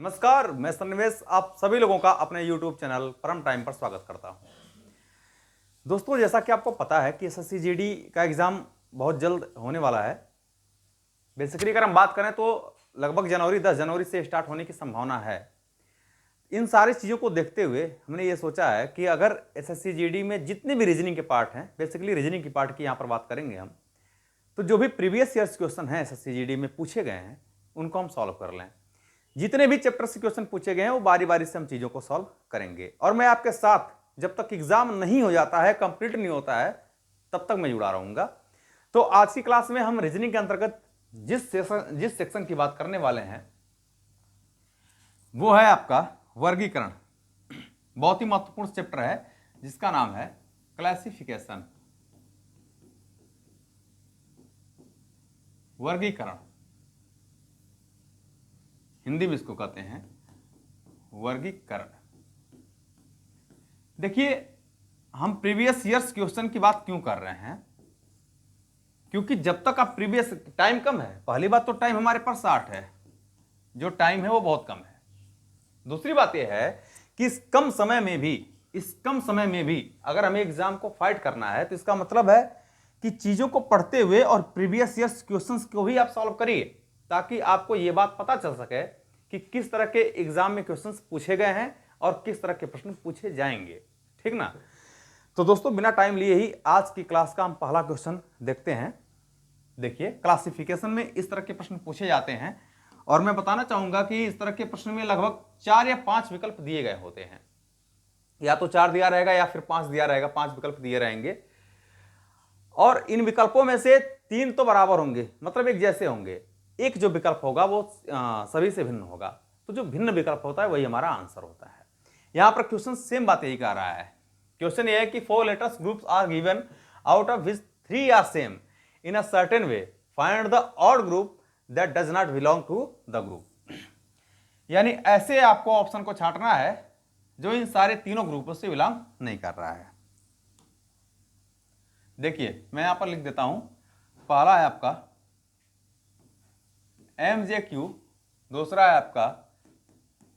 नमस्कार, मैं सन्निवेश आप सभी लोगों का अपने YouTube चैनल परम टाइम पर स्वागत करता हूं। दोस्तों, जैसा कि आपको पता है कि एसएससी जीडी का एग्ज़ाम बहुत जल्द होने वाला है। बेसिकली अगर हम बात करें तो लगभग 10 जनवरी से स्टार्ट होने की संभावना है। इन सारी चीज़ों को देखते हुए हमने ये सोचा है कि अगर एसएससी जीडी में जितने भी रीजनिंग के पार्ट हैं, बेसिकली रीजनिंग की पार्ट की यहाँ पर बात करेंगे हम, तो जो भी प्रीवियस ईयर्स क्वेश्चन हैं एसएससी जीडी में पूछे गए हैं उनको हम सॉल्व कर लें। जितने भी चैप्टर से क्वेश्चन पूछे गए हैं वो बारी बारी से हम चीज़ों को सॉल्व करेंगे और मैं आपके साथ जब तक एग्जाम नहीं हो जाता है, कंप्लीट नहीं होता है, तब तक मैं जुड़ा रहूंगा। तो आज की क्लास में हम रीजनिंग के अंतर्गत जिस सेक्शन की बात करने वाले हैं वो है आपका वर्गीकरण। बहुत ही महत्वपूर्ण चैप्टर है जिसका नाम है क्लासिफिकेशन, वर्गीकरण। हिंदी में इसको कहते हैं वर्गीकरण। देखिए, हम प्रीवियस ईयर्स क्वेश्चन की बात क्यों कर रहे हैं? क्योंकि जब तक आप प्रीवियस टाइम कम है। पहली बात तो टाइम हमारे पास 60 है, जो टाइम है वो बहुत कम है। दूसरी बात यह है कि इस कम समय में भी अगर हमें एग्जाम को फाइट करना है तो इसका मतलब है कि चीजों को पढ़ते हुए और प्रीवियस ईयर्स क्वेश्चंस को भी आप सॉल्व करिए, ताकि आपको यह बात पता चल सके कि किस तरह के एग्जाम में क्वेश्चंस पूछे गए हैं और किस तरह के प्रश्न पूछे जाएंगे। ठीक ना? तो दोस्तों, बिना टाइम लिए ही आज की क्लास का हम पहला क्वेश्चन देखते हैं। देखिए, क्लासिफिकेशन में इस तरह के प्रश्न पूछे जाते हैं और मैं बताना चाहूंगा कि इस तरह के प्रश्न में लगभग 4 या 5 विकल्प दिए गए होते हैं। या तो 4 दिया रहेगा या फिर 5 दिया रहेगा, 5 विकल्प दिए रहेंगे और इन विकल्पों में से 3 तो बराबर होंगे, मतलब एक जैसे होंगे। एक जो विकल्प होगा वो सभी से भिन्न होगा। तो जो भिन्न विकल्प होता है वही हमारा आंसर होता है। यहां पर क्वेश्चन सेम बात यही कह रहा है। क्वेश्चन ये है कि 4 letters groups are given out of which 3 are same in a certain way, find the odd group that does not belong to the group. यानी ऐसे आपको ऑप्शन को छांटना है जो इन सारे तीनों ग्रुपों से बिलोंग नहीं कर रहा है। देखिए, मैं यहां पर लिख देता हूं। पहला है आपका MJQ, दूसरा है आपका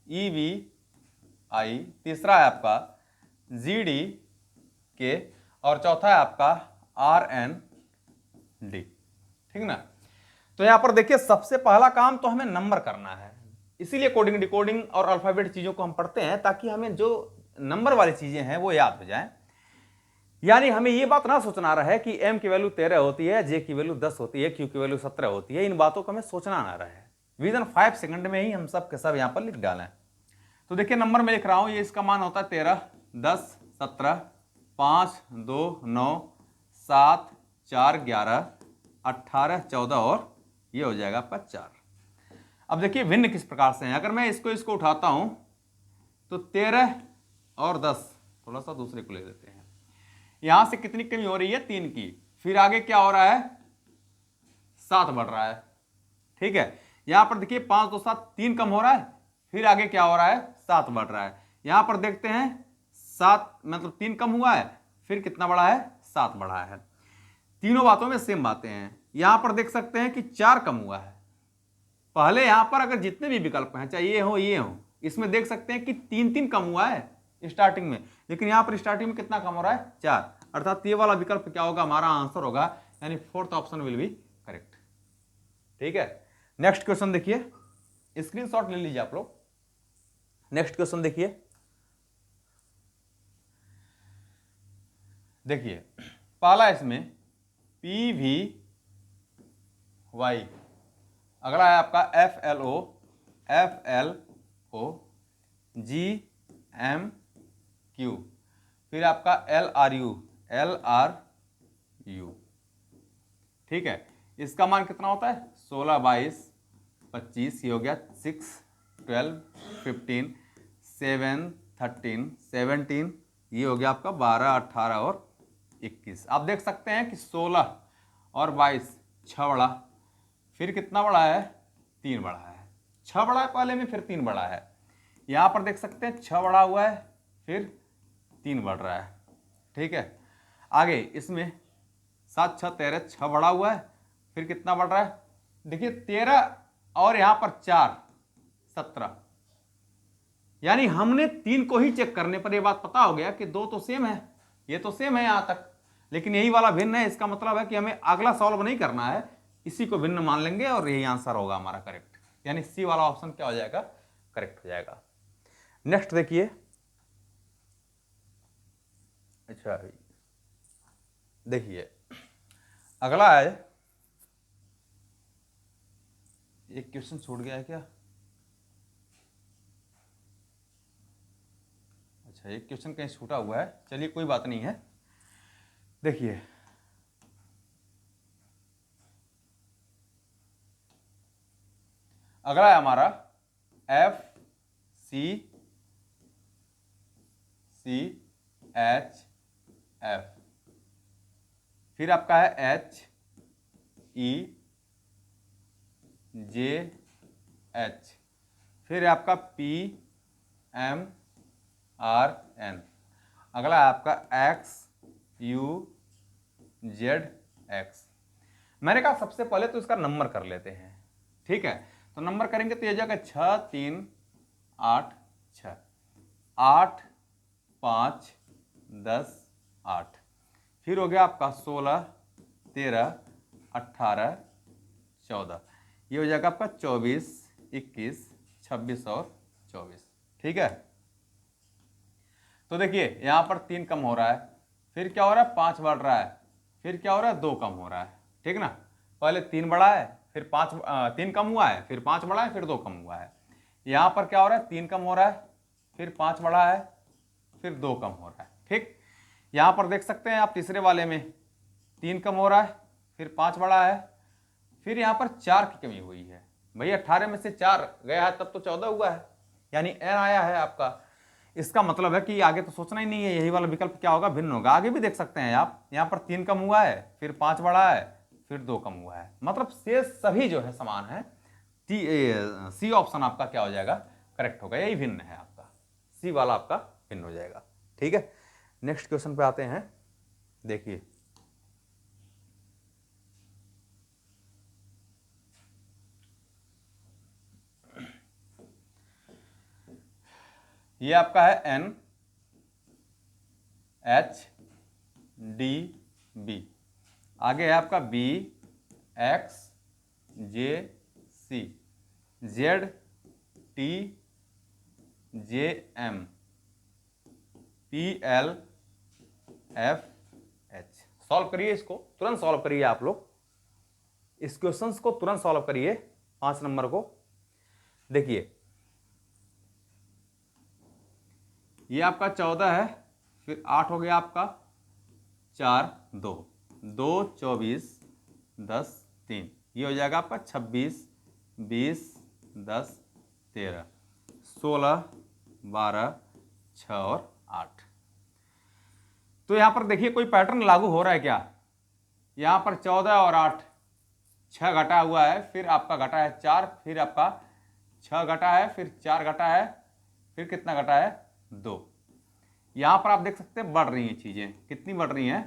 EVI, तीसरा है आपका GDK और चौथा है आपका RND। ठीक ना? तो यहां पर देखिए, सबसे पहला काम तो हमें नंबर करना है। इसीलिए कोडिंग, डिकोडिंग और अल्फाबेट चीजों को हम पढ़ते हैं ताकि हमें जो नंबर वाली चीजें हैं वो याद हो जाएं। यानी हमें ये बात ना सोचना रहे कि M की वैल्यू 13 होती है, J की वैल्यू 10 होती है, Q की वैल्यू 17 होती है। इन बातों को हमें सोचना ना रहे। विद इन 5 सेकंड में ही हम सब के सब यहां पर लिख डालें। तो देखिए, नंबर में लिख रहा हूं, ये इसका मान होता है 13, 10, 17, 5, 2, 9, 7, 4, 11, 18, 14 और ये हो जाएगा आपका 4। अब देखिए भिन्न किस प्रकार से है। अगर मैं इसको उठाता हूं तो 13 और 10, थोड़ा सा दूसरे को ले लेते हैं। यहां से कितनी कमी हो रही है? 3 की। फिर आगे क्या हो रहा है? 7 बढ़ रहा है। ठीक है, यहां पर देखिए 5, 2, 7, 3 कम हो रहा है। फिर आगे क्या हो रहा है? 7 बढ़ रहा है। यहां पर देखते हैं 7 मतलब 3 कम हुआ है, फिर कितना बढ़ा है? 7 बढ़ा है। तीनों बातों में सेम बातें हैं। यहां पर देख सकते हैं कि 4 कम हुआ है। पहले यहां पर अगर जितने भी विकल्प हैं, चाहे ये हो, इसमें देख सकते हैं कि 3 कम हुआ है स्टार्टिंग में, लेकिन यहां पर स्टार्टिंग में कितना कम हो रहा है? 4। अर्थात ये वाला विकल्प क्या होगा? हमारा आंसर होगा, यानी 4th option will be correct. ठीक है, नेक्स्ट क्वेश्चन देखिए, स्क्रीनशॉट ले लीजिए आप लोग। नेक्स्ट क्वेश्चन देखिए। देखिए, पहला इसमें PVY, अगला है आपका FLO, GMQ, फिर आपका LRU। ठीक है, इसका मान कितना होता है? 16, 22, 25, ये हो गया 6, 12, 15, 7, 13, 17, ये हो गया आपका 12, 18 और 21। आप देख सकते हैं कि 16 और 22 6 बढ़ा, फिर कितना बढ़ा है? 3 बढ़ा है। 6 बढ़ा है पहले में, फिर 3 बढ़ा है। यहां पर देख सकते हैं 6 बढ़ा हुआ है, फिर 3 बढ़ रहा है। ठीक है, आगे इसमें 7, 6, 13, 6 बढ़ा हुआ है, फिर कितना बढ़ रहा है? देखिए 13 और यहां पर 4, 17, यानी हमने 3 को ही चेक करने पर यह बात पता हो गया कि 2 तो सेम है, ये तो सेम है यहां तक, लेकिन यही वाला भिन्न है। इसका मतलब है कि हमें अगला सॉल्व नहीं करना है, इसी को भिन्न मान लेंगे और यही आंसर होगा हमारा करेक्ट, यानी सी वाला ऑप्शन क्या हो जाएगा, करेक्ट हो जाएगा। नेक्स्ट देखिए, अच्छा देखिए अगला है, एक क्वेश्चन छूट गया है क्या, अच्छा एक क्वेश्चन कहीं छूटा हुआ है, चलिए कोई बात नहीं है। देखिए अगला है हमारा F C C H F, फिर आपका है एच ई जे एच, फिर आपका पी एम आर एन, अगला है आपका एक्स यू जेड एक्स। मैंने कहा सबसे पहले तो इसका नंबर कर लेते हैं, ठीक है। तो नंबर करेंगे तो ये जाएगा 6 3 8 6, 8 5 10 8, फिर हो गया आपका 16 13 18 14, ये हो जाएगा आपका 24 21 26 और 24, ठीक है। तो देखिए यहां पर 3 कम हो रहा है, फिर क्या हो रहा है 5 बढ़ रहा है, फिर क्या हो रहा है 2 कम हो रहा है, ठीक ना। पहले 3 बढ़ा है, फिर 3 कम हुआ है, फिर 5 बढ़ा है, फिर 2 कम हुआ है। यहां पर क्या हो रहा है 3 कम हो रहा है, फिर 5 बढ़ा है, फिर 2 कम हो रहा है, ठीक। यहां पर देख सकते हैं आप तीसरे वाले में 3 कम हो रहा है, फिर 5 बढ़ा है, फिर यहां पर 4 की कमी हुई है। भाई 18 में से 4 गया है तब तो 14 हुआ है, यानी एन आया है आपका। इसका मतलब है कि आगे तो सोचना ही नहीं है, यही वाला विकल्प क्या होगा, भिन्न होगा। आगे भी देख सकते हैं आप, यहां पर 3 कम हुआ है, फिर 5 बढ़ा है, फिर 2 कम हुआ है, मतलब शेष सभी जो है समान है। सी ऑप्शन आपका क्या हो जाएगा, करेक्ट होगा, यही भिन्न है आपका, सी वाला आपका भिन्न हो जाएगा, ठीक है। नेक्स्ट क्वेश्चन पे आते हैं, देखिए ये आपका है एन एच डी बी, आगे है आपका B X J C Z T J M P L F H. Solve करिए इसको, तुरंत सॉल्व करिए आप लोग, इस क्वेश्चंस को तुरंत सॉल्व करिए, 5 नंबर को। देखिए ये आपका 14 है, फिर 8 हो गया आपका, 4 2 2 24 10 3, ये हो जाएगा आपका 26 20 10 13 16 12 6 और 8। तो यहां पर देखिए कोई पैटर्न लागू हो रहा है क्या, यहां पर 14 और 8, 6 घटा हुआ है, फिर आपका घटा है 4, फिर आपका 6 घटा है, फिर 4 घटा है, फिर कितना घटा है 2। यहां पर आप देख सकते हैं बढ़ रही हैं चीजें, कितनी बढ़ रही हैं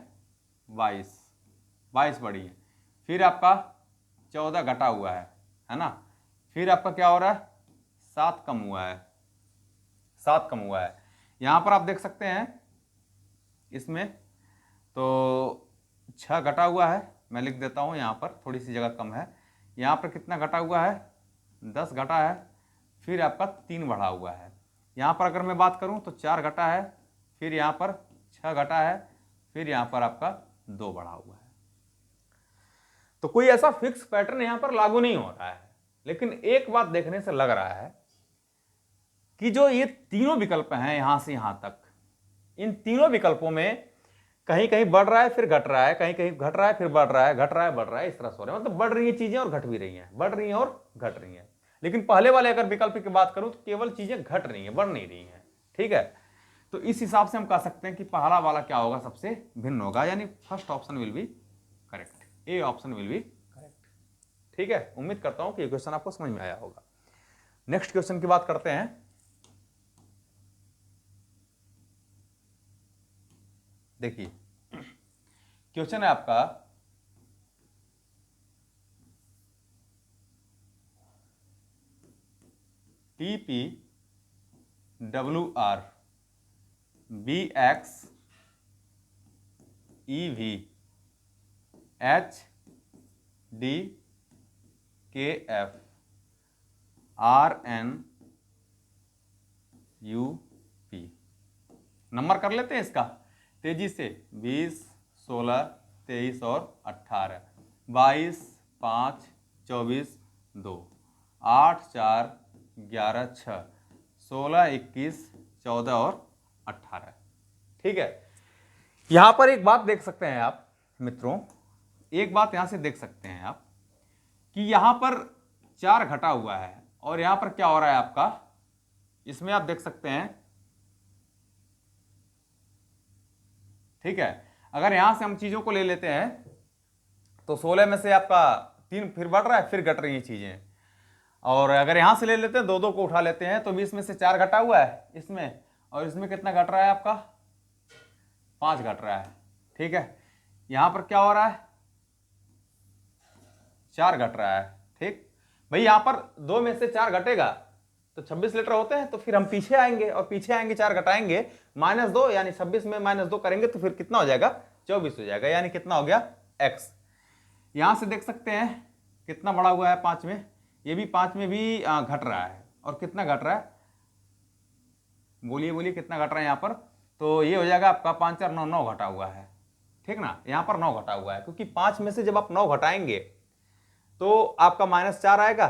22 बढ़ी है, फिर आपका 14 घटा हुआ है ना, फिर आपका क्या हो रहा है 7 कम हुआ है, 7 कम हुआ है। यहां पर आप देख सकते हैं इसमें तो 6 घटा हुआ है, मैं लिख देता हूं, यहां पर थोड़ी सी जगह कम है। यहां पर कितना घटा हुआ है 10 घटा है, फिर आपका 3 बढ़ा हुआ है। यहां पर अगर मैं बात करूं तो 4 घटा है, फिर यहां पर 6 घटा है, फिर यहां पर आपका 2 बढ़ा हुआ है। तो कोई ऐसा फिक्स पैटर्न यहां पर लागू नहीं हो रहा है, लेकिन एक बात देखने से लग रहा है कि जो ये तीनों विकल्प हैं यहां से यहां तक, इन तीनों विकल्पों में कहीं कहीं बढ़ रहा है फिर घट रहा है, कहीं कहीं घट रहा है फिर बढ़ रहा है, घट रहा है बढ़ रहा है, इस तरह से हो रहा है, मतलब बढ़ रही है चीजें और घट भी रही हैं, बढ़ रही हैं और घट रही हैं। लेकिन पहले वाले अगर विकल्प की बात करूं तो केवल चीजें घट रही हैं, बढ़ नहीं रही हैं, ठीक है। तो इस हिसाब से हम कह सकते हैं कि पहला वाला क्या होगा, सबसे भिन्न होगा, यानी first option will be correct, A option will be correct, ठीक है। उम्मीद करता हूं कि ये क्वेश्चन आपको समझ में आया होगा। नेक्स्ट क्वेश्चन की बात करते हैं। देखिए क्वेश्चन है आपका TP WR, BX, EV, HD, KF, RN, UP। Number कर लेते हैं इसका तेजी से। 20, 16, 23 और 18, 22, 5, 24, 2, 8, 4, 11, 6, 16, 21, 14 और 18। ठीक है। यहां पर एक बात देख सकते हैं आप मित्रों, एक बात यहां से देख सकते हैं आप कि यहां पर 4 घटा हुआ है और यहां पर क्या हो रहा है आपका, इसमें आप देख सकते हैं। ठीक है। अगर यहां से हम चीजों को ले लेते हैं तो 16 में से आपका 3 फिर बढ़ रहा है, फिर घट रही है चीजें। और अगर यहां से ले लेते हैं, 2 2 को उठा लेते हैं, तो 20 में से 4 घटा हुआ है इसमें, और इसमें कितना घट रहा है आपका, 5 घट रहा है। ठीक है। यहां पर क्या हो रहा है, 4 घट रहा है। ठीक भाई, यहां पर 2 में से 4 घटेगा तो 26 लीटर होते हैं, तो फिर हम पीछे आएंगे और पीछे आएंगे, 4 घटाएंगे, -2, यानी 26 में -2 करेंगे तो फिर कितना हो जाएगा, 24 हो जाएगा, यानी कितना हो गया, x। यहां से देख सकते हैं कितना बड़ा हुआ है 5 में, ये भी 5 में भी घट रहा है। और कितना घट रहा है, बोलिए बोलिए कितना घट रहा है यहाँ पर, तो ये हो जाएगा आपका 5 और 9, 9 घटा हुआ है। ठीक ना, यहाँ पर 9 घटा हुआ है, क्योंकि 5 में से जब आप 9 घटाएंगे तो आपका -4 आएगा,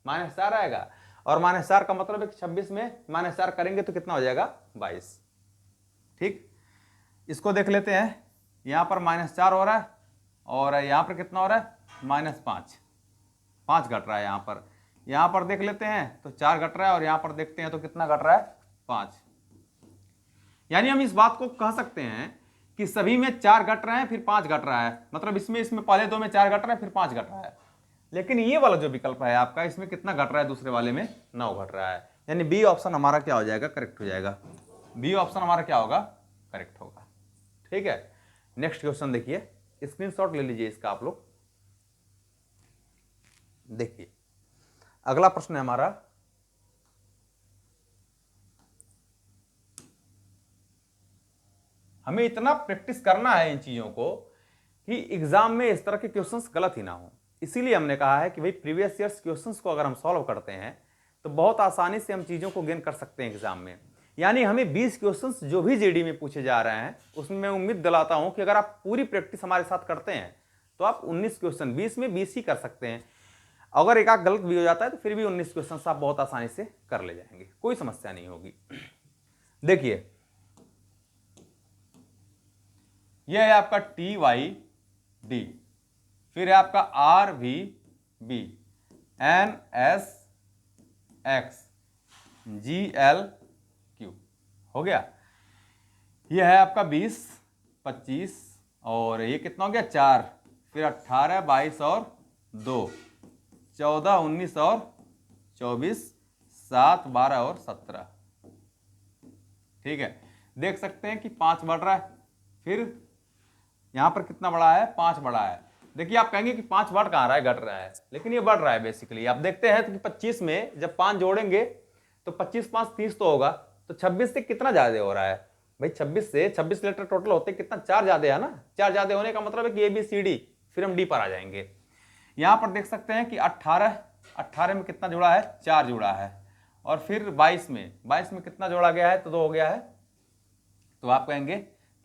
-4 आएगा, और -4 का मतलब है कि 26 में -4 करेंगे तो कितना हो जाएगा, 22। ठीक, इसको देख लेते हैं। यहां पर -4 हो रहा है और यहां पर कितना हो रहा है, -5, 5 घट रहा है यहां पर देख लेते हैं तो 4 घट रहा है, और यहां पर देखते हैं तो कितना घट रहा है, 5। यानी हम इस बात को कह सकते हैं कि सभी में 4 घट रहे हैं, फिर 5 घट रहा है, मतलब इसमें पहले 2 में 4 घट रहा है, फिर 5 घट रहा है। लेकिन ये वाला जो विकल्प है आपका, इसमें कितना घट रहा है, दूसरे वाले में 9 घट रहा है। यानी बी ऑप्शन हमारा क्या हो जाएगा, करेक्ट हो जाएगा। बी ऑप्शन हमारा क्या होगा, करेक्ट होगा। ठीक है। नेक्स्ट क्वेश्चन देखिए, स्क्रीनशॉट ले लीजिए इसका आप लोग। देखिए अगला प्रश्न है हमारा, हमें इतना प्रैक्टिस करना है इन चीजों को कि एग्जाम में इस तरह के क्वेश्चंस गलत ही ना हो। इसीलिए हमने कहा है कि भाई प्रीवियस ईयर्स क्वेश्चंस को अगर हम सॉल्व करते हैं तो बहुत आसानी से हम चीजों को गेन कर सकते हैं एग्जाम में। यानी हमें 20 क्वेश्चंस जो भी जेडी में पूछे जा रहे हैं उसमें मैं उम्मीद दिलाता हूं कि अगर आप पूरी प्रैक्टिस हमारे साथ करते हैं तो आप 19 क्वेश्चन 20 में 20 ही कर सकते हैं। अगर एक आध गलत भी हो जाता है तो फिर भी 19 क्वेश्चन आप बहुत आसानी से कर ले जाएंगे, कोई समस्या नहीं होगी। देखिए यह है आपका TYD, फिर है आपका RVB, NSX, GLQ। हो गया। यह है आपका 20, 25, और ये कितना हो गया, 4, फिर 18, 22 और 2, 14, 19 और 24, 7, 12 और 17। ठीक है। देख सकते हैं कि 5 बढ़ रहा है, फिर यहां पर कितना बढ़ा है, 5 बढ़ा है। देखिए आप कहेंगे कि 5 बढ़ कहां रहा है, घट रहा है, लेकिन ये बढ़ रहा है बेसिकली। आप देखते हैं कि 25 में जब 5 जोड़ेंगे तो 25 5 30 तो होगा, तो 26 से कितना ज्यादा हो रहा है भाई, 26 से 26 लीटर टोटल होते कितना, 4 ज्यादा है ना। 4 ज्यादा होने का मतलब है कि ABCD, फिर हम डी पर आ जाएंगे। यहां पर देख सकते हैं कि 18 में कितना जुड़ा है, 4 जुड़ा है, और फिर 22 में कितना जोड़ा गया है, तो 2 हो गया है, तो आप कहेंगे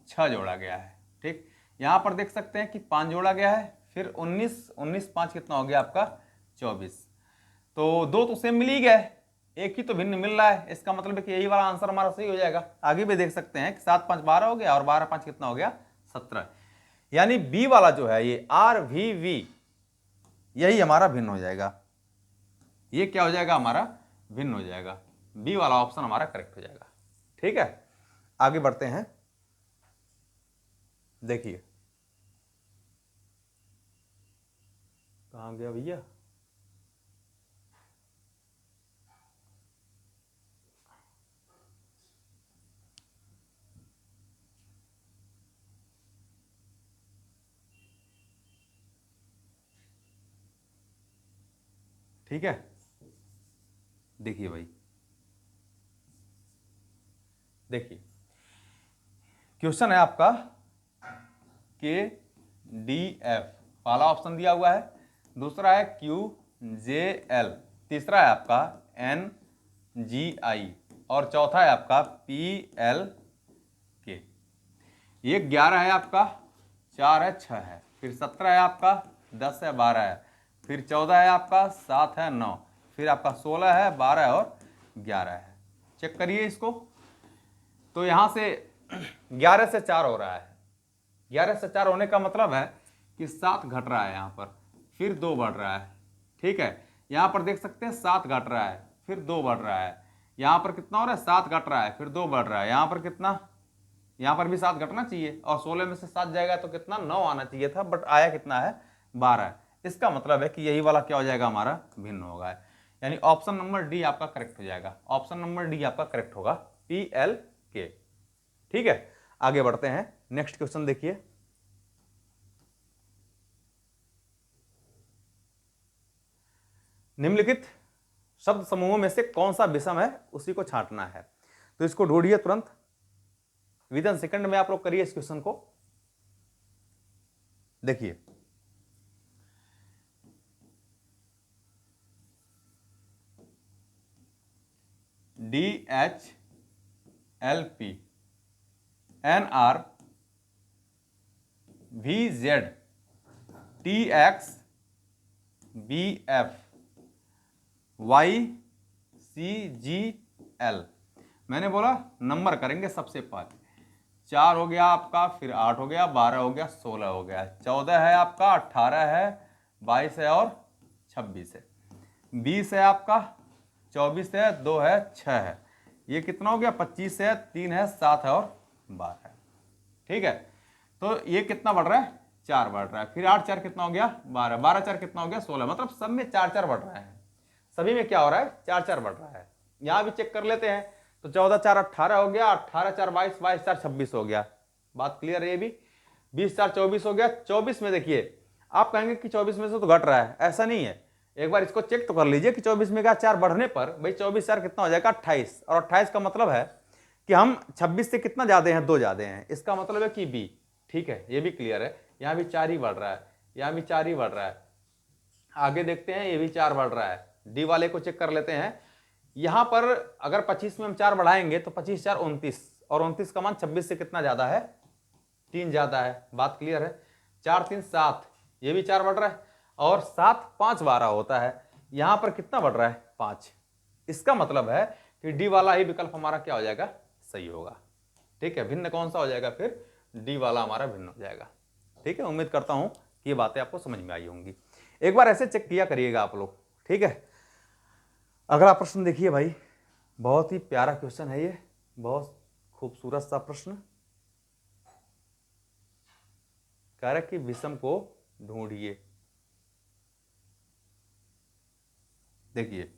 6 जोड़ा गया है। ठीक, यहां पर देख सकते हैं कि 5 जोड़ा गया है, फिर 19 5 कितना हो गया आपका, 24। तो 2 तो सेम मिल ही गए, एक ही तो भिन्न मिल रहा है, इसका मतलब है कि यही वाला आंसर हमारा सही हो जाएगा। आगे भी देख सकते हैं कि 7 5 12 हो गया, और 12 5 कितना हो गया, 17। यानी बी वाला जो है ये RVV, यही हमारा भिन्न हो जाएगा। ये क्या हो जाएगा, हमारा भिन्न हो जाएगा। बी वाला ऑप्शन हमारा करेक्ट हो जाएगा। ठीक है, आगे बढ़ते हैं। देखिए कहां गया भैया, ठीक है। देखिए भाई देखिए क्वेश्चन है आपका के डी एफ, पहला ऑप्शन दिया हुआ है, दूसरा है क्यू जे एल, तीसरा है आपका एन जी आई और चौथा है आपका पी एल के। ये 11 है आपका, 4 है, 6 है, फिर 17 है आपका, 10 है, 12 है, फिर 14 है आपका, 7 है, 9, फिर आपका 16 है, 12 है और 11 है। चेक करिए इसको। तो यहां से 11 से 4 हो रहा है, 11 से 4 होने का मतलब है कि 7 घट रहा है यहाँ पर, फिर 2 बढ़ रहा है। ठीक है, यहाँ पर देख सकते हैं 7 घट रहा है, फिर 2 बढ़ रहा है। यहाँ पर कितना हो रहा है, 7 घट रहा है, फिर 2 बढ़ रहा है। यहाँ पर कितना, यहाँ पर भी 7 घटना चाहिए और 16 में से 7 जाएगा तो कितना, 9 आना चाहिए था, बट आया कितना है, 12। इसका मतलब है कि यही वाला क्या हो जाएगा, हमारा भिन्न होगा। यानी ऑप्शन नंबर डी आपका करेक्ट हो जाएगा। ऑप्शन नंबर डी आपका करेक्ट होगा, पी एल के। ठीक है, आगे बढ़ते हैं। नेक्स्ट क्वेश्चन देखिए, निम्नलिखित शब्द समूहों में से कौन सा विषम है उसी को छांटना है। तो इसको ढूंढिए तुरंत, विद इन सेकंड में आप लोग करिए इस क्वेश्चन को। देखिए D H L P N R V Z T X B F Y C G L. मैंने बोला नंबर करेंगे सबसे पहले। 4 हो गया आपका, फिर 8 हो गया, 12 हो गया, 16 हो गया, 14 है आपका, 18 है, 22 है और 26 है, 20 है आपका, 24 है, 2 है, 6 है, ये कितना हो गया, 25 है, 3 है, 7 है और 12 है। ठीक है, तो ये कितना बढ़ रहा है, 4 बढ़ रहा है, फिर 8 4 कितना हो गया, 12, 12 4 कितना हो गया, 16। मतलब सब में 4 4 बढ़ रहा है, सभी में क्या हो रहा है, 4 4 बढ़ रहा है। यहां भी चेक कर लेते हैं, तो 14 4 18 हो गया, 18 4 22, 22 4 26 हो गया। बात क्लियर है। ये भी 20 4 24 हो गया। 24 में देखिए, आप कहेंगे कि 24 में से तो घट रहा है, ऐसा नहीं है। एक बार इसको चेक तो कर लीजिए कि 24 में का 4 बढ़ने पर भाई 24 4 कितना हो जाएगा, 28, और 28 का मतलब है कि हम 26 से कितना ज्यादा हैं, 2 ज्यादा हैं, इसका मतलब है कि बी। ठीक है, ये भी क्लियर है। यहां भी 4 ही बढ़ रहा है, यहां भी 4 ही बढ़ रहा है। आगे देखते हैं, ये भी 4 बढ़ रहा है। डी वाले को चेक कर लेते हैं। यहां पर अगर 25 में हम 4 बढ़ाएंगे तो 25 4 29, और 29 का मान 26 से कितना ज्यादा है, 3 ज्यादा है। बात क्लियर है। 4 3 7, ये भी 4 बढ़ रहा है, और 7 5 12 होता है। यहां पर कितना बढ़ रहा है, 5। इसका मतलब है कि डी वाला ही विकल्प हमारा क्या हो जाएगा, सही होगा। ठीक है, भिन्न कौन सा हो जाएगा, फिर डी वाला हमारा भिन्न हो जाएगा। ठीक है, उम्मीद करता हूं कि ये बातें आपको समझ में आई होंगी। एक बार ऐसे चेक किया करिएगा आप लोग। ठीक है, अगला प्रश्न देखिए भाई, बहुत ही प्यारा क्वेश्चन है ये, बहुत खूबसूरत सा प्रश्न। कारक की विषम को ढूंढिए। देखिए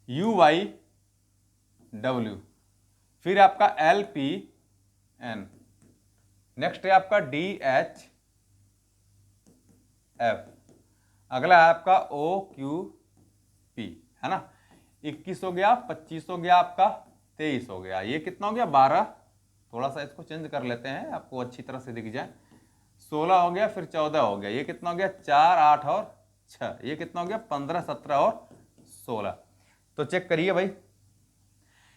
यू वाई डब्ल्यू, फिर आपका एल पी एन, नेक्स्ट है आपका डी एच एफ, अगला है आपका ओ क्यू पी, है ना। 21 हो गया, 25 हो गया आपका, 23 हो गया, ये कितना हो गया, 12। थोड़ा सा इसको चेंज कर लेते हैं, आपको अच्छी तरह से दिख जाए। 16 हो गया, फिर 14 हो गया, ये कितना हो गया, 4 8 और 6, ये कितना हो गया, 15 17 और 16। तो चेक करिए भाई,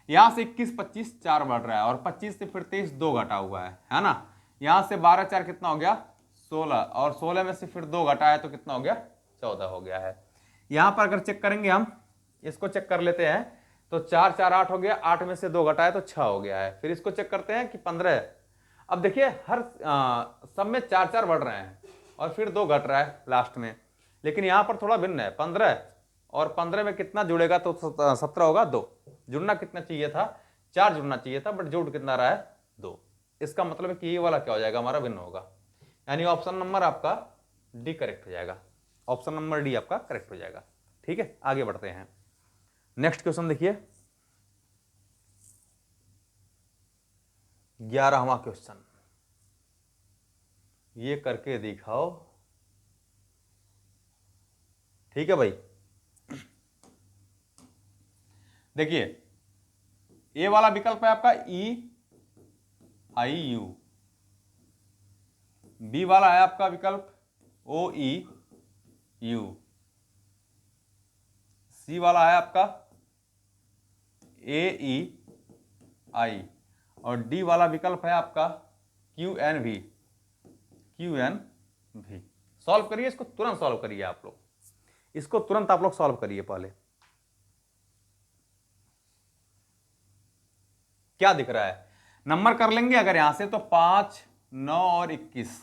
यहां से 21 25 4 बढ़ रहा है, और 25 से फिर 23 2 घटा हुआ है ना। यहां से 12 4 कितना हो गया, 16, और 16 में से फिर 2 घटा है तो कितना हो गया, 14 हो गया है। यहां पर अगर चेक करेंगे हम, इसको चेक कर लेते हैं, तो 4 4 8 हो गया, 8 में से 2 घटाए तो 6 हो गया है। फिर इसको चेक करते हैं कि 15 है। अब देखिए हर सब में 4 4 बढ़ रहे हैं, और फिर 2 घट रहा है लास्ट में, लेकिन यहां पर थोड़ा भिन्न है। 15 और 15 में कितना जुड़ेगा, तो 17 होगा। 2 जुड़ना कितना चाहिए था, 4 जुड़ना चाहिए था, बट जुड़ कितना रहा है, 2। इसका मतलब है कि ये वाला क्या हो जाएगा, हमारा भिन्न होगा। यानी ऑप्शन नंबर आपका डी करेक्ट हो जाएगा। ऑप्शन नंबर डी आपका करेक्ट हो जाएगा। ठीक है, आगे बढ़ते हैं। नेक्स्ट क्वेश्चन देखिए, 11वां क्वेश्चन, ये करके दिखाओ। ठीक है भाई, देखिए ए वाला विकल्प है आपका ई आई यू, बी वाला है आपका विकल्प ओ ई यू, सी वाला है आपका ए ई आई, और डी वाला विकल्प है आपका क्यू एन भी, क्यू एन भी। सॉल्व करिए इसको, तुरंत सॉल्व करिए आप लोग, इसको तुरंत आप लोग सॉल्व करिए। पहले क्या दिख रहा है, नंबर कर लेंगे अगर यहां से तो 5, 9 और 21,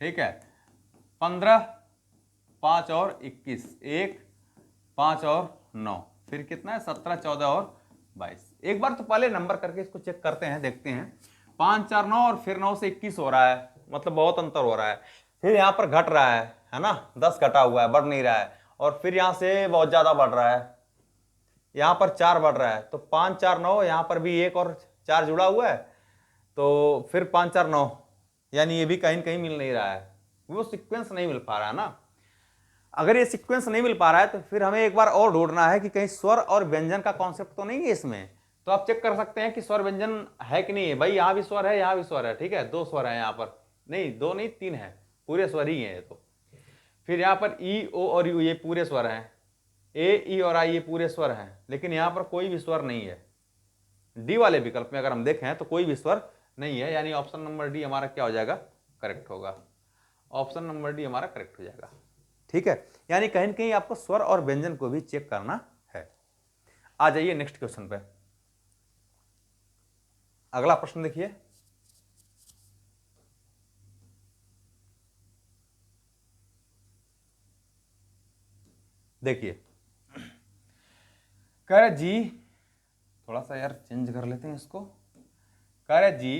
ठीक है, 15, 5 और 21, 1, 5 और 9, फिर कितना है 17, 14 और 22। एक बार तो पहले नंबर करके इसको चेक करते हैं, देखते हैं। 5, 4, 9 और फिर 9 से 21 हो रहा है, मतलब बहुत अंतर हो रहा है। फिर यहां पर घट रहा है ना, 10 घटा हुआ है, बढ़ नहीं रहा है, और फिर यहां से बहुत ज्यादा बढ़ रहा है, यहां पर 4 बढ़ रहा है, तो 5, 4, 9, यहां पर भी 1 और 4 जुड़ा हुआ है, तो फिर 5, 4, 9, यानी ये भी कहीं कहीं मिल नहीं रहा है, वो सीक्वेंस नहीं मिल पा रहा है ना। अगर ये सीक्वेंस नहीं मिल पा रहा है तो फिर हमें एक बार और ढूंढना है कि कहीं स्वर और व्यंजन का कॉन्सेप्ट तो नहीं है इसमें। तो आप चेक कर सकते हैं कि स्वर व्यंजन है कि नहीं है। भाई यहां भी स्वर है, यहां भी स्वर है, ठीक है, 2 स्वर है यहां पर, नहीं 2 नहीं 3 है, पूरे स्वर ही है। तो फिर यहां पर ई ओ और यू ये पूरे स्वर हैं, ए ई और आई ये पूरे स्वर हैं, लेकिन यहां पर कोई भी स्वर नहीं है। डी वाले विकल्प में अगर हम देखें तो कोई भी स्वर नहीं है, यानी ऑप्शन नंबर डी हमारा क्या हो जाएगा, करेक्ट होगा। ऑप्शन नंबर डी हमारा करेक्ट हो जाएगा, ठीक है। यानी कहीं न कहीं आपको स्वर और व्यंजन को भी चेक करना है। आ जाइए नेक्स्ट क्वेश्चन पे। अगला प्रश्न देखिए, देखिए कह रहे जी, थोड़ा सा यार चेंज कर लेते हैं इसको, कह रहे जी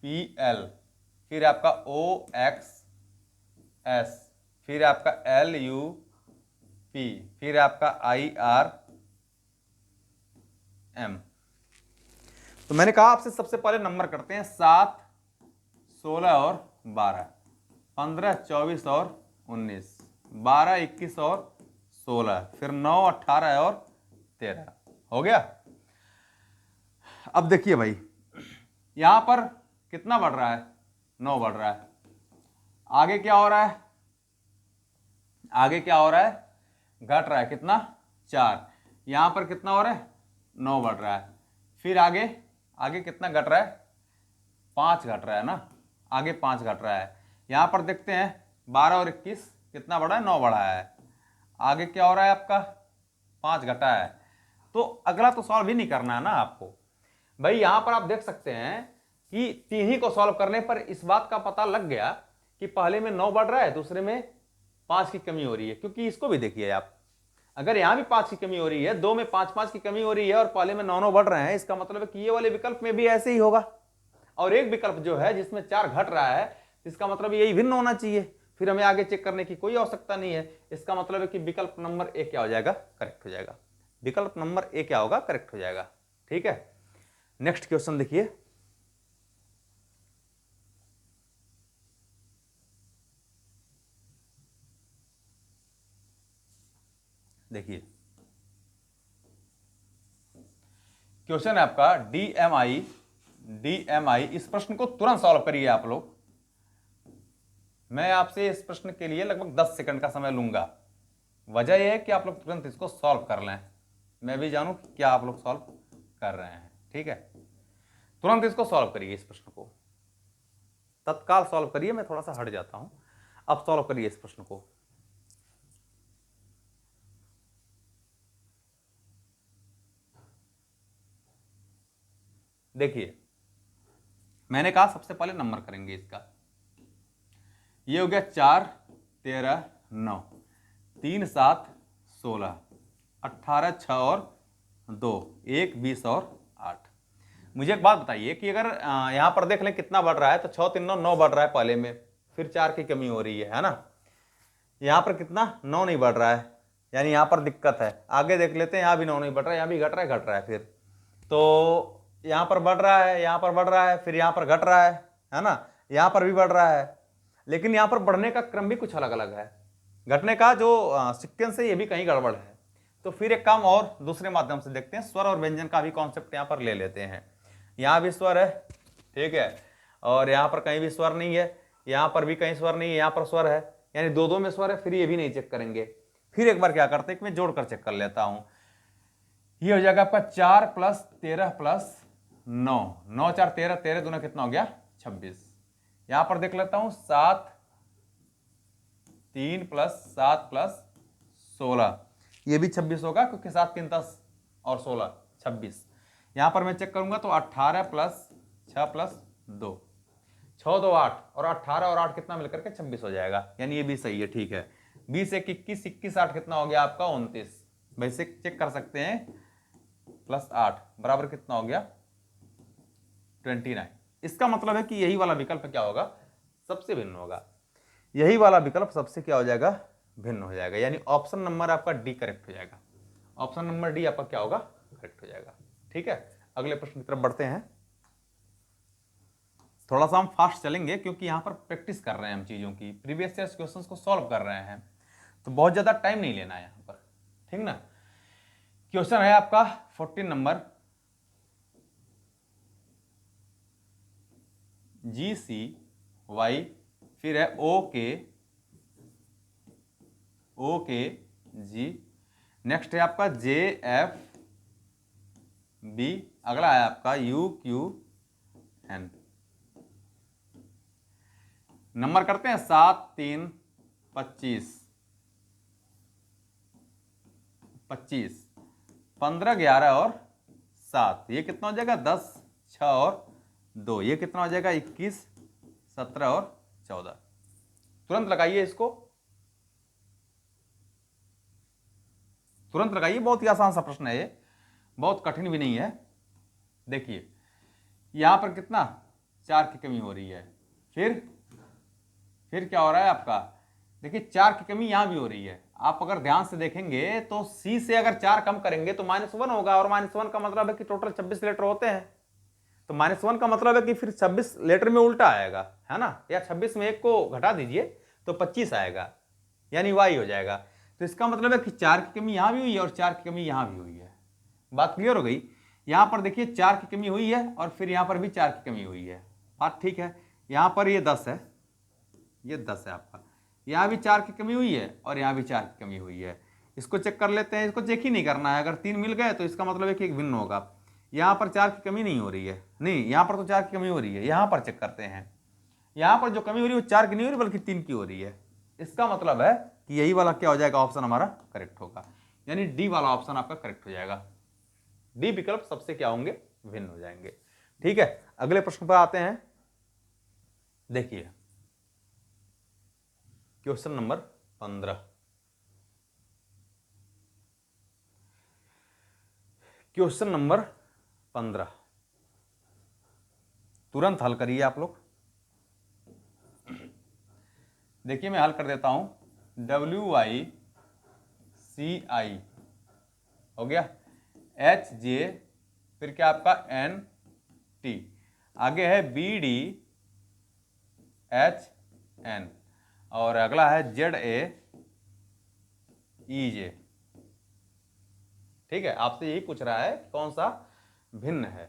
पी एल, फिर आपका ओ एक्स एस, फिर आपका एल यू पी, फिर आपका आई आर एम। तो मैंने कहा आपसे सबसे पहले नंबर करते हैं, 7, 16 और 12, 15, 24 और 19, 12, 21 और 16, फिर 9, 18 और 13 हो गया। अब देखिए भाई यहां पर कितना बढ़ रहा है, 9 बढ़ रहा है। आगे क्या हो रहा है, आगे क्या हो रहा है, घट रहा है, कितना 4। यहां पर कितना हो रहा है, 9 बढ़ रहा है। फिर आगे आगे कितना घट रहा है, 5 घट रहा है ना, आगे 5 घट रहा है। यहां पर देखते हैं 12 और 21 कितना बढ़ा है, 9 बढ़ा है। आगे क्या हो रहा है आपका, 5 घटा है। तो अगला तो सॉल्व ही नहीं करना है ना आपको। भाई यहां पर आप देख सकते हैं कि 3 ही को सॉल्व करने पर इस बात का पता लग गया कि पहले में 9 बढ़ रहा है, दूसरे में 5 की कमी हो रही है। क्योंकि इसको भी देखिए आप, अगर यहां भी 5 की कमी हो रही है, 2 में 5 5 की कमी हो रही है और पहले में 9 9 बढ़ रहे हैं, इसका मतलब है कि ये वाले विकल्प में भी ऐसे ही होगा। और एक विकल्प जो है जिसमें 4 घट रहा है, इसका मतलब यही भिन्न होना चाहिए, फिर हमें आगे चेक करने की कोई आवश्यकता नहीं है। इसका मतलब है कि विकल्प नंबर ए क्या हो जाएगा, करेक्ट हो जाएगा। विकल्प नंबर ए क्या होगा, करेक्ट हो जाएगा, ठीक है। नेक्स्ट क्वेश्चन देखिए, देखिए क्वेश्चन है आपका डीएमआई। इस प्रश्न को तुरंत सॉल्व करिए आप लोग। मैं आपसे इस प्रश्न के लिए लगभग 10 सेकंड का समय लूंगा। वजह यह है कि आप लोग तुरंत इसको सॉल्व कर लें, मैं भी जानूं कि क्या आप लोग सॉल्व कर रहे हैं, ठीक है। तुरंत इसको सॉल्व करिए, इस प्रश्न को तत्काल सॉल्व करिए। मैं थोड़ा सा हट जाता हूं, अब सॉल्व करिए इस प्रश्न को। देखिए मैंने कहा सबसे पहले नंबर करेंगे इसका। ये हो गया 4, 13, 9, 3, 7, 16, 18, 6 और 2, 1, 20 और 8। मुझे एक बात बताइए कि अगर यहां पर देख लें कितना बढ़ रहा है, तो 6, 3, 9, 9 बढ़ रहा है पहले में, फिर 4 की कमी हो रही है ना। यहां पर कितना 9 नहीं बढ़ रहा है, यानी यहां पर दिक्कत है। आगे देख लेते हैं, यहां भी 9 नहीं बढ़ रहा है, यहां भी घट रहा है फिर तो यहां पर बढ़ रहा है, यहां पर बढ़ रहा है, फिर यहां पर घट रहा है ना, यहां पर भी बढ़ रहा है। लेकिन यहां पर बढ़ने का क्रम भी कुछ अलग अलग है, घटने का जो सीक्वेंस है ये भी कहीं गड़बड़ है। तो फिर एक काम और दूसरे माध्यम से देखते हैं, स्वर और व्यंजन का भी कॉन्सेप्ट यहाँ पर ले लेते हैं। यहाँ भी स्वर है, ठीक है, और यहाँ पर कहीं भी स्वर नहीं है, यहाँ पर भी कहीं स्वर नहीं है, यहाँ पर स्वर है, यानी दो दो में स्वर है, फिर ये भी नहीं चेक करेंगे। फिर एक बार क्या करते हैं कि मैं जोड़कर चेक कर लेता हूं। ये हो जाएगा आपका 4 + 13 + 9, 9 4 13, 13 दूना कितना हो गया 26। यहां पर देख लेता हूं 7 3 + 7 + 16, ये भी 26 होगा क्योंकि 7 3 10 और 16 26। यहां पर मैं चेक करूंगा तो 18 + 6 + 2, 6 2 8, और 18 और 8 कितना मिलकर के 26 हो जाएगा, यानी ये भी सही है, ठीक है। 20 1 21, 21 8 कितना हो गया आपका 29। वैसे चेक कर सकते हैं, +8 बराबर कितना हो गया 29। इसका मतलब है कि यही वाला विकल्प क्या होगा, सबसे भिन्न होगा। यही वाला विकल्प सबसे क्या हो जाएगा, भिन्न हो जाएगा, यानी ऑप्शन नंबर आपका डी करेक्ट हो जाएगा। ऑप्शन नंबर डी आपका क्या होगा, करेक्ट हो जाएगा। ठीक है, अगले प्रश्न की तरफ बढ़ते हैं। थोड़ा सा हम फास्ट चलेंगे क्योंकि यहां पर प्रैक्टिस कर रहे हैं हम चीजों की, प्रीवियस ईयर क्वेश्चंस को सॉल्व कर रहे हैं, तो बहुत ज्यादा टाइम नहीं लेना है यहां पर, ठीक ना। क्वेश्चन है आपका 14 नंबर, GCY, फिर है OKG, नेक्स्ट है आपका JFB, अगला है आपका UQN। नंबर करते हैं 7 3 25 25, 15 11 और 7, ये कितना हो जाएगा 10 6 और 2, ये कितना हो जाएगा 21 17 और 14। तुरंत लगाइए इसको, तुरंत लगाइए, बहुत ही आसान सा प्रश्न है ये, बहुत कठिन भी नहीं है। देखिए यहां पर कितना 4 की कमी हो रही है, फिर क्या हो रहा है आपका, देखिए 4 की कमी यहां भी हो रही है। आप अगर ध्यान से देखेंगे तो सी से अगर 4 कम करेंगे तो -1 होगा, और -1 का मतलब है कि टोटल 26 लेटर होते हैं, तो -1 का मतलब है कि फिर 26 लेटर में उल्टा आएगा, है ना, या 26 में 1 को घटा दीजिए तो 25 आएगा, यानी वाई हो जाएगा। तो इसका मतलब है कि 4 की कमी यहां भी हुई है और 4 की कमी यहां भी हुई है। बात क्लियर हो गई। यहां पर देखिए 4 की कमी हुई है और फिर यहां पर भी 4 की कमी हुई है, बात ठीक है। यहां पर ये 10 है, ये 10 है आपका, यहां भी 4 की कमी हुई है और यहां भी 4 की कमी हुई है। इसको चेक कर लेते हैं, इसको चेक ही नहीं करना है, अगर 3 मिल गए तो इसका मतलब है कि एक भिन्न होगा। यहां पर 4 की कमी नहीं हो रही है, नहीं यहां पर तो 4 की कमी हो रही है, यहां पर चेक करते हैं, यहां पर जो कमी हो रही है वो 4 की नहीं हो रही बल्कि 3 की हो रही है। इसका मतलब है कि यही वाला क्या हो जाएगा, ऑप्शन हमारा करेक्ट होगा, यानी डी वाला ऑप्शन आपका करेक्ट हो जाएगा। डी विकल्प सबसे क्या होंगे, भिन्न हो जाएंगे। ठीक है, अगले प्रश्न पर आते हैं। देखिए क्वेश्चन नंबर 15, क्वेश्चन नंबर 15 तुरंत हल करिए आप लोग। देखिए मैं हल कर देता हूं, WYCI हो गया, HJ, फिर क्या आपका NT, आगे है BDHN, और अगला है ZAEJ। ठीक है, आपसे यही पूछ रहा है कौन सा भिन्न है।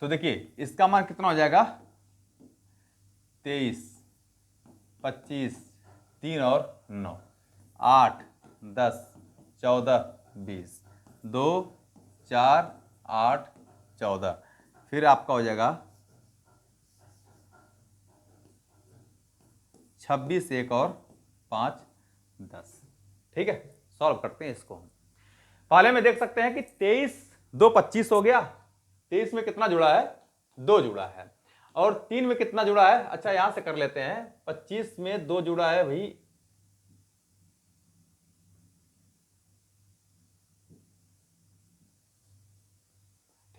तो देखिए इसका मान कितना हो जाएगा 23 25 3 और 9, 8 10 14 20, 2 4 8 14, फिर आपका हो जाएगा 26 1 और 5 10। ठीक है, सॉल्व करते हैं इसको हम। पहले में देख सकते हैं कि 23 2 25 हो गया, 23 में कितना जुड़ा है 2 जुड़ा है, और 3 में कितना जुड़ा है, अच्छा यहां से कर लेते हैं, 25 में 2 जुड़ा है भाई,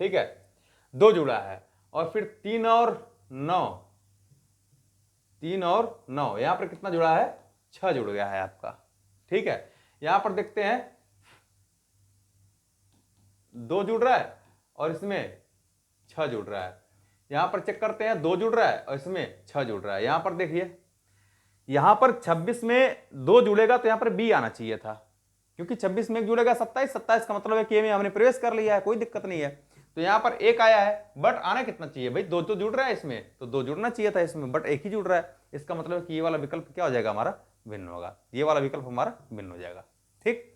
ठीक है 2 जुड़ा है, और फिर 3 और 9, 3 और 9, यहां पर कितना जुड़ा है 6 जुड़ गया है आपका। ठीक है, यहां पर देखते हैं 2 जुड़ रहा है और इसमें 6 जुड़ रहा है, यहां पर चेक करते हैं 2 जुड़ रहा है और इसमें 6 जुड़ रहा है। यहां पर देखिए यहां पर 26 में 2 जुड़ेगा तो यहां पर बी आना चाहिए था, क्योंकि 26 में 1 जुड़ेगा 27, 27 का मतलब है कि ए में हमने प्रवेश कर लिया है, कोई दिक्कत नहीं है। तो यहां पर 1 आया है, बट आना कितना चाहिए भाई, 2 तो जुड़ रहा है इसमें, तो 2 जुड़ना चाहिए था इसमें, बट 1 ही जुड़ रहा है। इसका मतलब है कि ये वाला विकल्प क्या हो जाएगा हमारा, भिन्न होगा, ये वाला विकल्प हमारा भिन्न हो जाएगा। ठीक,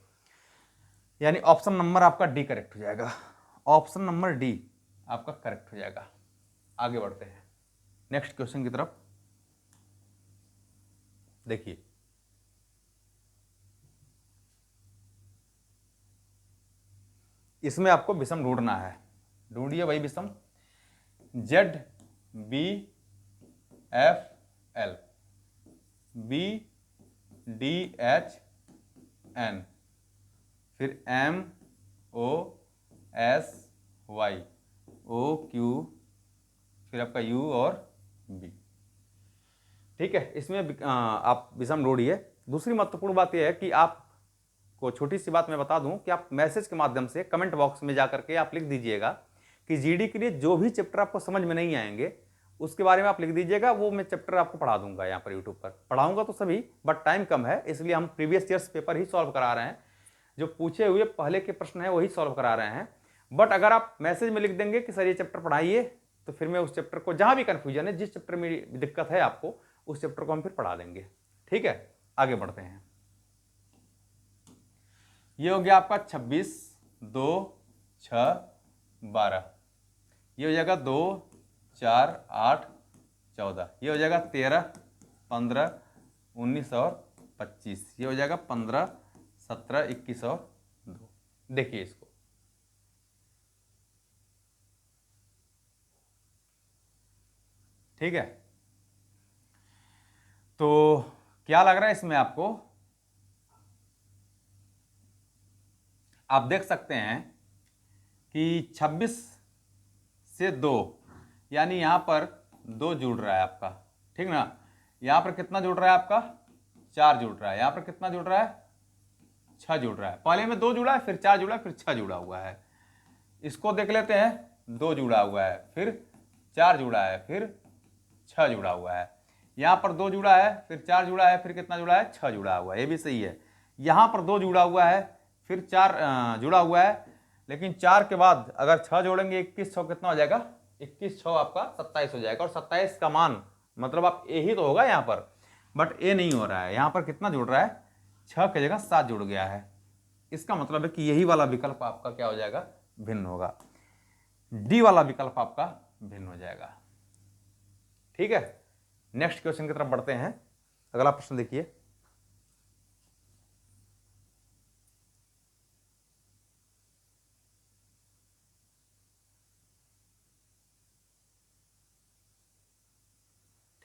यानी ऑप्शन नंबर आपका डी करेक्ट हो जाएगा, ऑप्शन नंबर डी आपका करेक्ट हो जाएगा। आगे बढ़ते हैं नेक्स्ट क्वेश्चन की तरफ। देखिए, इसमें आपको विषम ढूंढना है, ढूंढिए भाई विषम। Z B F L, B D H N, फिर M O S Y, O Q, फिर आपका यू और बी। ठीक है, इसमें आप विषम ढूंढिए। दूसरी महत्वपूर्ण बात यह है कि आपको छोटी सी बात मैं बता दूं कि आप मैसेज के माध्यम से कमेंट बॉक्स में जाकर के आप लिख दीजिएगा कि जीडी के लिए जो भी चैप्टर आपको समझ में नहीं आएंगे उसके बारे में आप लिख दीजिएगा, वो मैं चैप्टर आपको पढ़ा दूंगा। यहाँ पर यूट्यूब पर पढ़ाऊंगा तो सभी, बट टाइम कम है, इसलिए हम प्रीवियस ईयर्स पेपर ही सॉल्व करा रहे हैं, जो पूछे हुए पहले के प्रश्न है वही सॉल्व करा रहे हैं। बट अगर आप मैसेज में लिख देंगे कि सर ये चैप्टर पढ़ाइए, तो फिर मैं उस चैप्टर को, जहां भी कंफ्यूजन है, जिस चैप्टर में दिक्कत है आपको, उस चैप्टर को हम फिर पढ़ा देंगे। ठीक है, आगे बढ़ते हैं। ये हो गया आपका 26, 2, 6, 12, ये हो जाएगा 2, 4, 8, 14, ये हो जाएगा 13, 15, 19 और 25, ये हो जाएगा 15, 17, 21 और 2। देखिए इसको, ठीक है, तो क्या लग रहा है इसमें आपको, आप देख सकते हैं कि 26 से 2, यानी यहां पर 2 जुड़ रहा है आपका, ठीक ना। यहां पर कितना जुड़ रहा है आपका, 4 जुड़ रहा है। यहां पर कितना जुड़ रहा है, 6 जुड़ रहा है। पहले में 2 जुड़ा है, फिर 4 जुड़ा है, फिर 6 जुड़ा हुआ है। इसको देख लेते हैं, 2 जुड़ा हुआ है, फिर 4 जुड़ा है, फिर 6 जुड़ा हुआ है। यहां पर 2 जुड़ा है, फिर 4 जुड़ा है, फिर कितना जुड़ा है, 6 जुड़ा हुआ है, ये भी सही है। यहां पर 2 जुड़ा हुआ है, फिर 4 जुड़ा हुआ है, लेकिन 4 के बाद अगर 6 जोड़ेंगे, 21 6 कितना हो जाएगा, 21 6 आपका 27 हो जाएगा। और 27 का मान मतलब आप ए ही तो होगा यहाँ पर, बट ए नहीं हो रहा है। यहाँ पर कितना जुड़ रहा है, 6 की जगह 7 जुड़ गया है। इसका मतलब है कि यही वाला विकल्प आपका क्या हो जाएगा, भिन्न होगा, डी वाला विकल्प आपका भिन्न हो जाएगा। ठीक है, नेक्स्ट क्वेश्चन की तरफ बढ़ते हैं। अगला प्रश्न देखिए,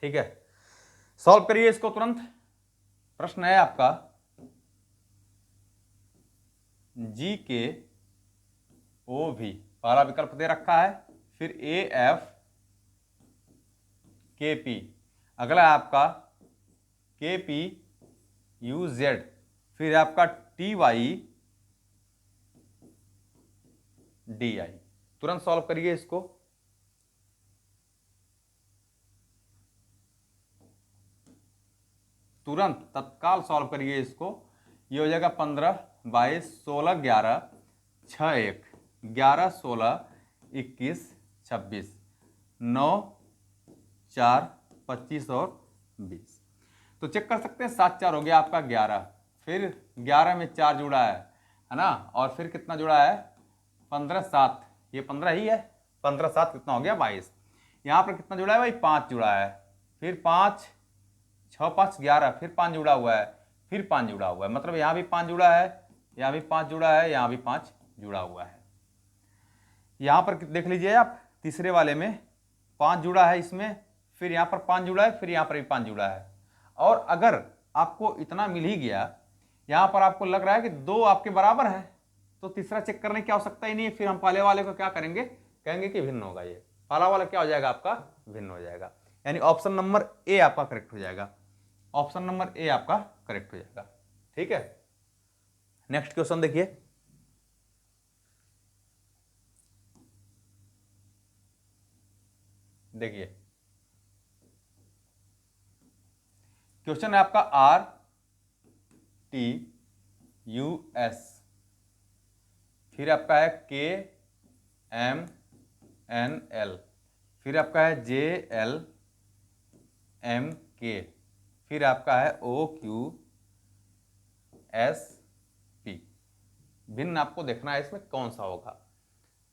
ठीक है, सॉल्व करिए इसको तुरंत। प्रश्न है आपका, जी के ओ भी, पहला विकल्प दे रखा है, फिर ए एफ के पी, अगला है आपका के पी यू जेड, फिर आपका टी वाई डी आई। तुरंत सॉल्व करिए इसको। तुरंत तत्काल सॉल्व करिए इसको। ये हो जाएगा 15, 22, 16, 11, 6, 1, 11, 16, 21, 26, 9, 4, 25 और 20। तो चेक कर सकते हैं, 7 4 हो गया आपका 11, फिर 11 में 4 जुड़ा है ना, और फिर कितना जुड़ा है, 15 7, ये 15 ही है, 15 7 कितना हो गया 22। यहाँ पर कितना जुड़ा है भाई, 5 जुड़ा है, फिर 5 6 5 11, फिर 5 जुड़ा हुआ है, फिर 5 जुड़ा हुआ है, मतलब यहाँ भी 5 जुड़ा है, यहाँ भी 5 जुड़ा है, यहाँ भी 5 जुड़ा हुआ है। यहाँ पर देख लीजिए आप, तीसरे वाले में 5 जुड़ा है इसमें, फिर यहाँ पर 5 जुड़ा है, फिर यहाँ पर भी 5 जुड़ा है। और अगर आपको इतना मिल ही गया, यहाँ पर आपको लग रहा है कि 2 आपके बराबर है, तो तीसरा चेक करने की आवश्यकता ही नहीं है। फिर हम पहले वाले को क्या करेंगे, कहेंगे कि भिन्न होगा, ये पहला वाला क्या हो जाएगा आपका, भिन्न हो जाएगा। यानी ऑप्शन नंबर ए आपका करेक्ट हो जाएगा, ऑप्शन नंबर ए आपका करेक्ट हो जाएगा। ठीक है, नेक्स्ट क्वेश्चन देखिए, देखिए क्वेश्चन है आपका RTUS, फिर आपका है KMNL, फिर आपका है JLMK, फिर आपका है OQSP। भिन्न आपको देखना है इसमें कौन सा होगा।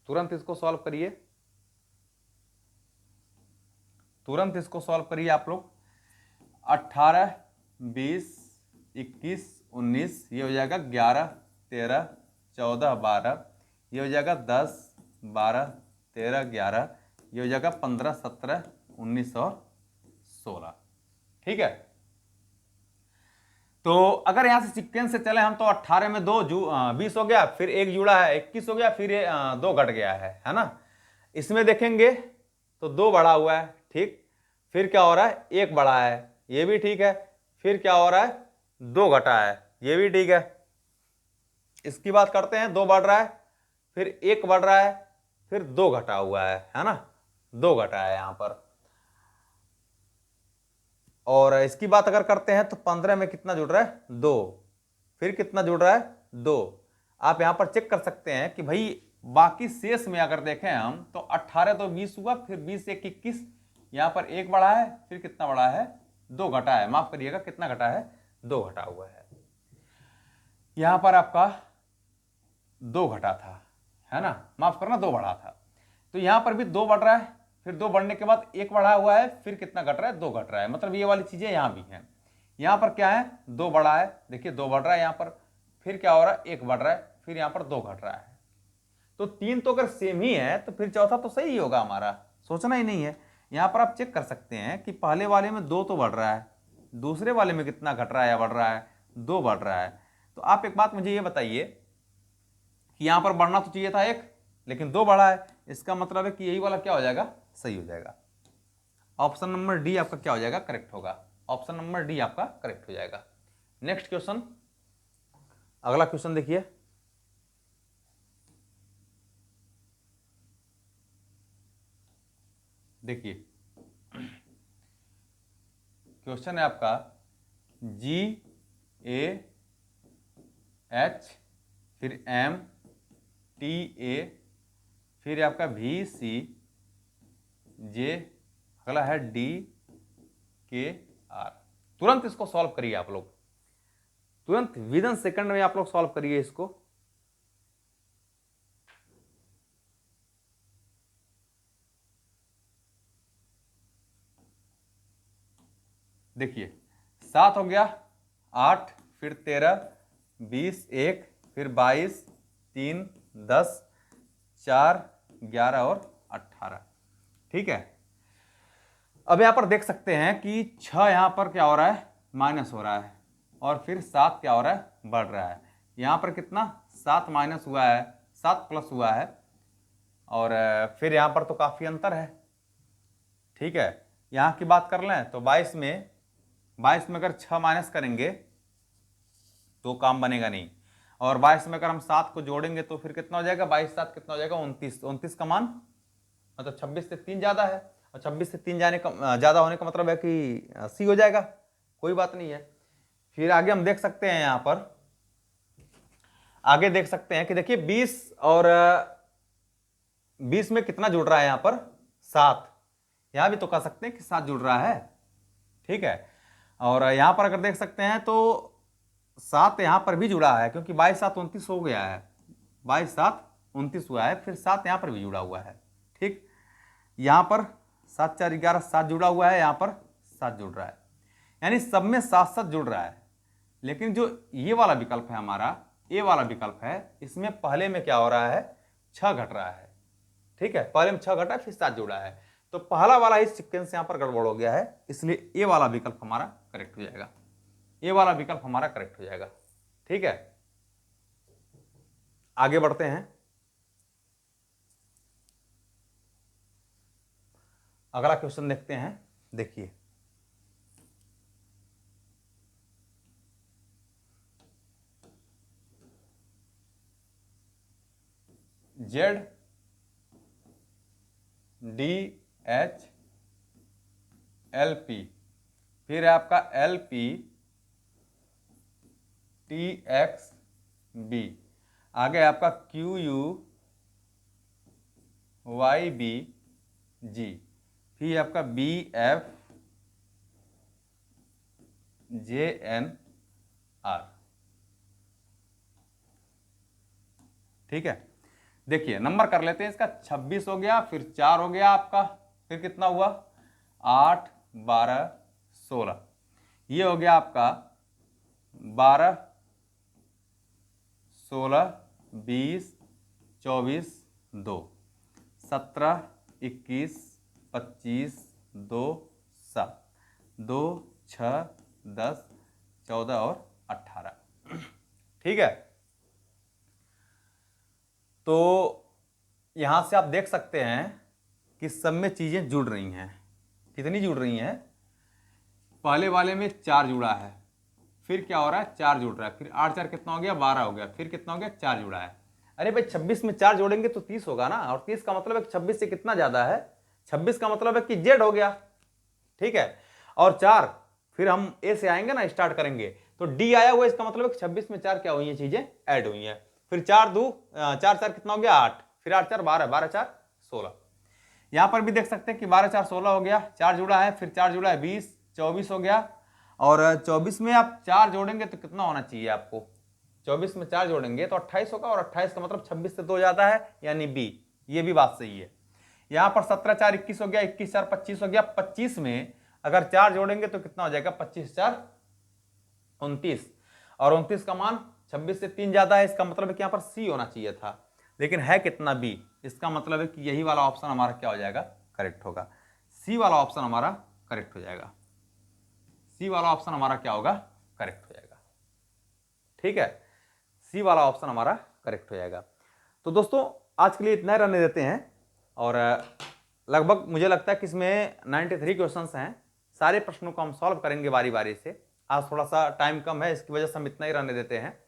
तुरंत इसको सॉल्व करिए, तुरंत इसको सॉल्व करिए आप लोग। 18, 20, 21, 19, ये हो जाएगा 11, 13, 14, 12, ये हो जाएगा 10, 12, 13, 11, ये हो जाएगा 15, 17, 19 और 16। ठीक है, तो अगर यहां से सीक्वेंस से चले हम तो 18 में 2 20 हो गया, फिर एक जुड़ा है 21 हो गया, फिर 2 घट गया है ना। इसमें देखेंगे तो 2 बढ़ा हुआ है, ठीक, फिर क्या हो रहा है 1 बढ़ा है, ये भी ठीक है, फिर क्या हो रहा है 2 घटा है, ये भी ठीक है। इसकी बात करते हैं, 2 बढ़ रहा है, फिर 1 बढ़ रहा है, फिर 2 घटा हुआ है ना, 2 घटा है यहां पर। और इसकी बात अगर करते हैं तो 15 में कितना जुड़ रहा है 2, फिर कितना जुड़ रहा है 2। आप यहां पर चेक कर सकते हैं कि भाई बाकी शेष में अगर देखें हम तो 18 तो 20 हुआ, फिर 20 1 21, यहां पर 1 बढ़ा है, फिर कितना बढ़ा है 2 घटा है, माफ करिएगा कितना घटा है 2 घटा हुआ है। यहां पर आपका 2 घटा था, है ना, माफ करना 2 बढ़ा था, तो यहां पर भी 2 बढ़ रहा है, फिर 2 बढ़ने के बाद 1 बढ़ा हुआ है, फिर कितना घट रहा है 2 घट रहा है, मतलब ये वाली चीजें यहां भी हैं। यहां पर क्या है 2 बढ़ा है, देखिए 2 बढ़ रहा है यहां पर, फिर क्या हो रहा है 1 बढ़ रहा है, फिर यहां पर 2 घट रहा है। तो 3 तो अगर सेम ही है तो फिर चौथा तो सही ही होगा हमारा, सोचना ही नहीं है। यहां पर आप चेक कर सकते हैं कि पहले वाले में 2 तो बढ़ रहा है, दूसरे वाले में कितना घट रहा है या बढ़ रहा है 2 बढ़ रहा है। तो आप एक बात मुझे ये बताइए कि यहां पर बढ़ना तो चाहिए था 1, लेकिन 2 बढ़ा है, इसका मतलब है कि यही वाला क्या हो जाएगा सही हो जाएगा। ऑप्शन नंबर डी आपका क्या हो जाएगा करेक्ट होगा, ऑप्शन नंबर डी आपका करेक्ट हो जाएगा। नेक्स्ट क्वेश्चन, अगला क्वेश्चन देखिए, देखिए क्वेश्चन है आपका GAH, फिर MTA, फिर आपका VCJ, अगला है DKR। तुरंत इसको सॉल्व करिए आप लोग, तुरंत विदिन सेकंड में आप लोग सॉल्व करिए इसको। देखिए 7 हो गया, 8, फिर 13, 20, 1, फिर 22, 3, 10, 4, 11 और 18। ठीक है, अब यहां पर देख सकते हैं कि 6 यहां पर क्या हो रहा है माइनस हो रहा है, और फिर 7 क्या हो रहा है बढ़ रहा है। यहां पर कितना 7 माइनस हुआ है, 7 प्लस हुआ है, और फिर यहां पर तो काफी अंतर है। ठीक है, यहां की बात कर लें तो 22 में अगर 6 माइनस करेंगे तो काम बनेगा नहीं, और 22 में अगर हम 7 को जोड़ेंगे तो फिर कितना हो जाएगा 22 7 कितना हो जाएगा 29, 29 का मान मतलब 26 से 3 ज्यादा है, और 26 से 3 जाने का ज्यादा होने का मतलब है कि 80 हो जाएगा, कोई बात नहीं है। फिर आगे हम देख सकते हैं, यहां पर आगे देख सकते हैं कि देखिए 20 और 20 में कितना जुड़ रहा है यहां पर 7, यहां भी तो कह सकते हैं कि 7 जुड़ रहा है। ठीक है, और यहां पर अगर देख सकते हैं तो 7 यहां पर भी जुड़ा है, क्योंकि 22 7 29 हो गया है, 22 7 29 हुआ है, फिर 7 यहां पर भी जुड़ा हुआ है। ठीक, यहां पर 7 4 11 7 जुड़ा हुआ है, यहां पर 7 जुड़ रहा है, यानी सब में 7 7 जुड़ रहा है। लेकिन जो ये वाला विकल्प है हमारा, ये वाला विकल्प है, इसमें पहले में क्या हो रहा है 6 घट रहा है। ठीक है, पहले में 6 घटा फिर 7 जुड़ा है, तो पहला वाला इस सीक्वेंस यहां पर गड़बड़ हो गया है, इसलिए ये वाला विकल्प हमारा करेक्ट हो जाएगा, ये वाला विकल्प हमारा करेक्ट हो जाएगा। ठीक है, आगे बढ़ते हैं, अगला क्वेश्चन देखते हैं। देखिए ZDHLP, फिर है आपका LP TXB, आगे आपका QUYBG, फिर आपका BFJNR। ठीक है, देखिए नंबर कर लेते हैं इसका। 26 हो गया, फिर 4 हो गया आपका, फिर कितना हुआ 8 12 16, ये हो गया आपका 12 16 20 24 2, 17 21 25 2 7 2 6 10 14 और 18। ठीक है, तो यहां से आप देख सकते हैं कि सब में चीजें जुड़ रही हैं। कितनी जुड़ रही हैं? पहले वाले में 4 जुड़ा है, फिर क्या हो रहा है 4 जुड़ रहा है, फिर 8 4 कितना हो गया 12 हो गया, फिर कितना हो गया 4 जुड़ा है। अरे भाई 26 में 4 जोड़ेंगे तो 30 होगा ना, और 30 का मतलब है 26 से कितना ज्यादा है, 26 का मतलब है कि जेड हो गया। ठीक है, और 4 फिर हम ए से आएंगे ना, स्टार्ट करेंगे तो डी आया हुआ, इसका मतलब है कि 26 में 4 क्या हुई है, चीजें ऐड हुई हैं। फिर 4 4 कितना हो गया 8, फिर 8 4 12, 12 4 16। यहां पर भी देख सकते हैं कि 12 4 16 हो गया, 4 जुड़ा है, फिर 4 जुड़ा है 20 24 हो गया, और 24 में आप 4 जोड़ेंगे तो कितना होना चाहिए आपको, 24 में 4 जोड़ेंगे तो 28 होगा, और 28 का मतलब 26 से 2 ज्यादा है, यानी बी। ये भी बात सही है। यहां पर 17 4 21 हो गया, 21 4 25 हो गया, 25 में अगर 4 जोड़ेंगे तो कितना हो जाएगा 25 4 29, और 29 का मान 26 से 3 ज्यादा है, इसका मतलब है कि यहां पर सी होना चाहिए था, लेकिन है कितना बी। इसका मतलब है कि यही वाला ऑप्शन हमारा क्या हो जाएगा, करेक्ट होगा। सी वाला ऑप्शन हमारा करेक्ट हो जाएगा, सी वाला ऑप्शन हमारा क्या होगा, करेक्ट हो जाएगा। ठीक है, सी वाला ऑप्शन हमारा करेक्ट हो जाएगा। तो दोस्तों आज के लिए इतना ही रहने देते हैं, और लगभग मुझे लगता है कि इसमें 93 क्वेश्चंस हैं, सारे प्रश्नों को हम सॉल्व करेंगे बारी बारी से। आज थोड़ा सा टाइम कम है, इसकी वजह से हम इतना ही रहने देते हैं,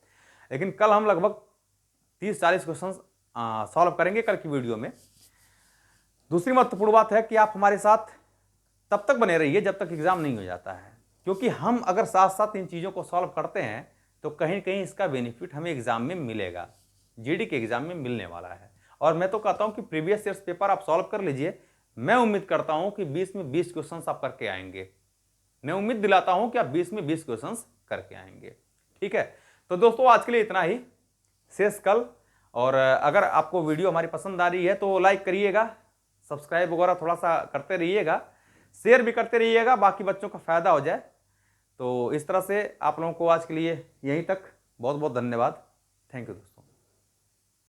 लेकिन कल हम लगभग 30-40 क्वेश्चन सॉल्व करेंगे कल की वीडियो में। दूसरी महत्वपूर्ण बात है कि आप हमारे साथ तब तक बने रहिए जब तक एग्जाम नहीं हो जाता है, क्योंकि हम अगर साथ साथ इन चीज़ों को सॉल्व करते हैं तो कहीं ना कहीं इसका बेनिफिट हमें एग्जाम में मिलेगा, जीडी के एग्जाम में मिलने वाला है। और मैं तो कहता हूं कि प्रीवियस ईयर्स पेपर आप सॉल्व कर लीजिए, मैं उम्मीद करता हूं कि 20 में 20 क्वेश्चन आप करके आएंगे। मैं उम्मीद दिलाता हूं कि आप 20 में 20 क्वेश्चन करके आएंगे। ठीक है, तो दोस्तों आज के लिए इतना ही, शेष कल। और अगर आपको वीडियो हमारी पसंद आ रही है तो लाइक करिएगा, सब्सक्राइब वगैरह थोड़ा सा करते रहिएगा, शेयर भी करते रहिएगा, बाकी बच्चों का फायदा हो जाए। तो इस तरह से आप लोगों को आज के लिए यहीं तक, बहुत बहुत धन्यवाद। थैंक यू दोस्तों।